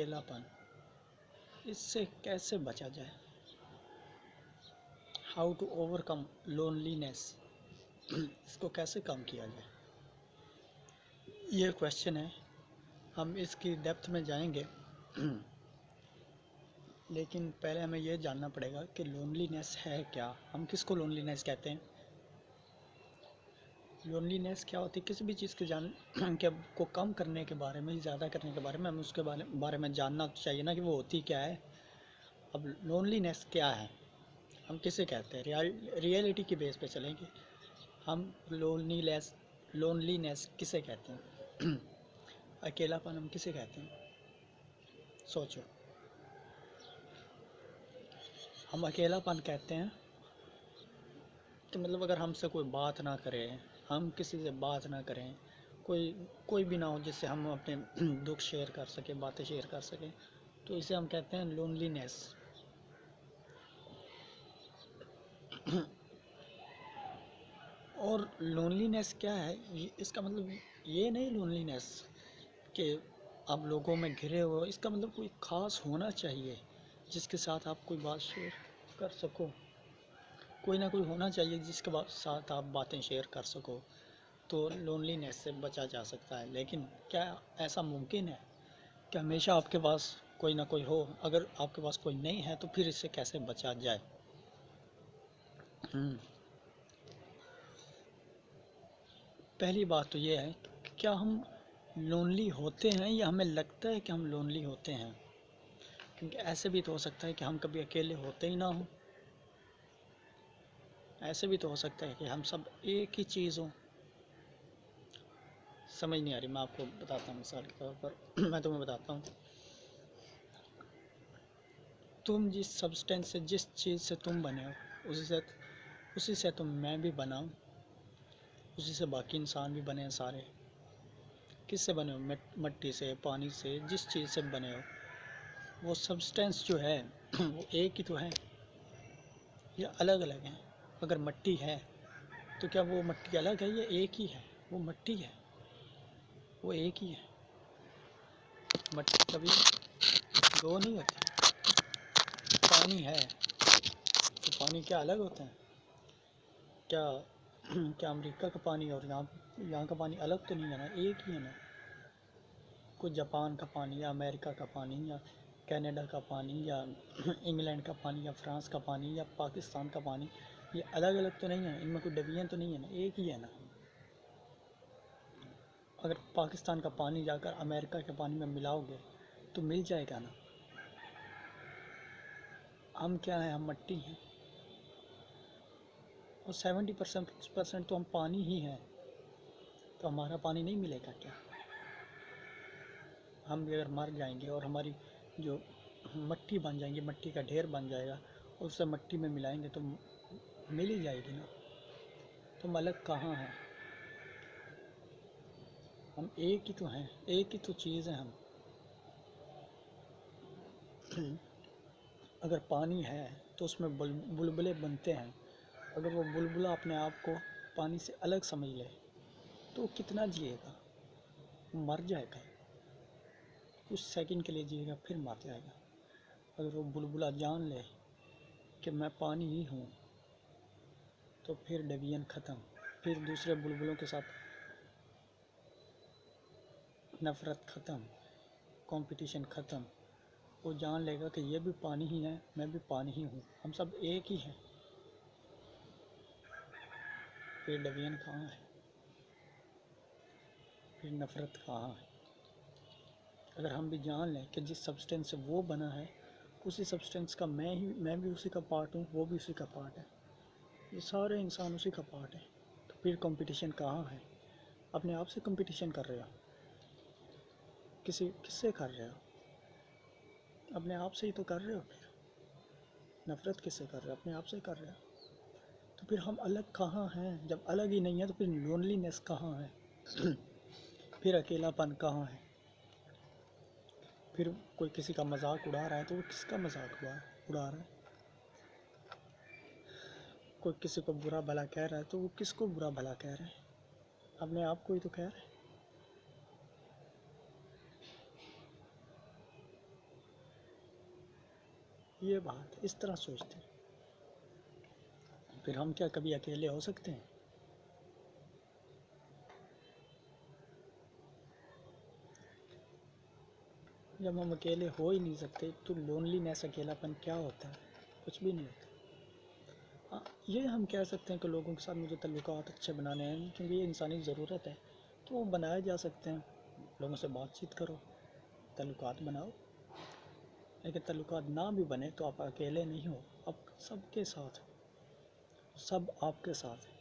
अकेलापन, इससे कैसे बचा जाए? हाउ टू ओवरकम लोनलीनेस, इसको कैसे कम किया जाए? ये क्वेश्चन है। हम इसकी डेप्थ में जाएंगे, लेकिन पहले हमें ये जानना पड़ेगा कि लोनलीनेस है क्या, हम किसको लोनलीनेस कहते हैं। लोनलीनेस क्या होती है? किसी भी चीज़ को कम करने के बारे में, ज़्यादा करने के बारे में हमें उसके बारे में जानना चाहिए ना, कि वो होती क्या है। अब लोनलीनेस क्या है, हम किसे कहते हैं? रियलिटी की बेस पे चलेंगे। हम लोनलीनेस किसे कहते हैं? अकेलापन हम किसे कहते हैं? सोचो। हम अकेलापन कहते हैं कि मतलब अगर हमसे कोई बात ना करे, हम किसी से बात ना करें, कोई भी ना हो जिससे हम अपने दुख शेयर कर सकें, बातें शेयर कर सकें, तो इसे हम कहते हैं लोनलीनेस। और लोनलीनेस क्या है? इसका मतलब ये नहीं लोनलीनेस कि आप लोगों में घिरे हो, इसका मतलब कोई ख़ास होना चाहिए जिसके साथ आप कोई बात शेयर कर सको। कोई ना कोई होना चाहिए जिसके साथ आप बातें शेयर कर सको, तो लोनलीनेस से बचा जा सकता है। लेकिन क्या ऐसा मुमकिन है कि हमेशा आपके पास कोई ना कोई हो? अगर आपके पास कोई नहीं है तो फिर इससे कैसे बचा जाए? पहली बात तो ये है कि क्या हम लोनली होते हैं या हमें लगता है कि हम लोनली होते हैं। क्योंकि ऐसे भी तो हो सकता है कि हम कभी अकेले होते ही ना हो। ऐसे भी तो हो सकता है कि हम सब एक ही चीज़ हो। समझ नहीं आ रही, मैं आपको बताता हूँ मिसाल के तौर पर। मैं तुम्हें बताता हूँ, तुम जिस सब्सटेंस से, जिस चीज़ से तुम बने हो, उसी से तुम मैं भी बना हूँ, उसी से बाकी इंसान भी बने हैं सारे। किससे बने हो? मिट्टी से, पानी से, जिस चीज़ से बने हो, वो सब्सटेंस जो है वो एक ही तो है या अलग अलग हैं? अगर मिट्टी है तो क्या वो मिट्टी अलग है या एक ही है? वो मिट्टी है, वो एक ही है। मिट्टी कभी दो नहीं होती। पानी है तो पानी क्या अलग होता है क्या? क्या अमेरिका का पानी और यहाँ का पानी अलग तो नहीं है ना, एक ही है ना। कोई जापान का पानी या अमेरिका का पानी या कनाडा का पानी या इंग्लैंड का पानी या फ्रांस का पानी या पाकिस्तान का पानी, ये अलग अलग तो नहीं है, इनमें कोई डिवीजन तो नहीं है ना, एक ही है ना। अगर पाकिस्तान का पानी जाकर अमेरिका के पानी में मिलाओगे तो मिल जाएगा ना। हम क्या हैं? हम मिट्टी हैं, और 70% तो हम पानी ही हैं। तो हमारा पानी नहीं मिलेगा क्या? हम भी अगर मर जाएंगे और हमारी जो मिट्टी बन जाएंगी, मिट्टी का ढेर बन जाएगा, और उससे मिट्टी में मिलाएंगे तो मिल ही जाएगी ना। तो हम अलग कहाँ हैं? हम एक ही तो हैं, एक ही तो चीज़ है हम। अगर पानी है तो उसमें बुलबुले बनते हैं। अगर वो बुलबुला अपने आप को पानी से अलग समझ ले तो कितना जिएगा? मर जाएगा। कुछ सेकंड के लिए जिएगा फिर मर जाएगा। अगर वो बुलबुला जान ले कि मैं पानी ही हूँ, तो फिर डिवीजन ख़त्म। फिर दूसरे बुलबुलों के साथ नफ़रत ख़त्म, कंपटीशन ख़त्म। वो जान लेगा कि ये भी पानी ही है, मैं भी पानी ही हूँ, हम सब एक ही हैं। फिर डिवीजन कहाँ है? फिर नफ़रत कहाँ है? अगर हम भी जान लें कि जिस सब्सटेंस से वो बना है, उसी सब्सटेंस का मैं भी उसी का पार्ट हूँ, वो भी उसी का पार्ट है, ये सारे इंसान उसी का पार्ट है, तो फिर कंपटीशन कहाँ है? अपने आप से कंपटीशन कर रहे हो? किससे कर रहे हो? अपने आप से ही तो कर रहे हो। फिर नफ़रत किससे कर रहे हो? अपने आप से कर रहे हो। तो फिर हम अलग कहाँ हैं? जब अलग ही नहीं है तो फिर लोनलीनेस कहाँ है? फिर अकेलापन कहाँ है? फिर कोई किसी का मजाक उड़ा रहा है तो वो किसका मजाक उड़ा रहा है? कोई किसी को बुरा भला कह रहा है तो वो किसको बुरा भला कह रहा है? अपने आप को ही तो कह रहा है। ये बात इस तरह सोचते हैं। फिर हम क्या कभी अकेले हो सकते हैं? जब हम अकेले हो ही नहीं सकते तो लोनलीनेस, अकेलापन क्या होता है? कुछ भी नहीं होता। हाँ, ये हम कह सकते हैं कि लोगों के साथ मुझे ताल्लुकात अच्छे बनाने हैं, क्योंकि ये इंसानी ज़रूरत है, तो वो बनाए जा सकते हैं। लोगों से बातचीत करो, ताल्लुकात बनाओ। लेकिन ताल्लुकात ना भी बने तो आप अकेले नहीं हो, आप सबके साथ, सब आपके साथ हैं।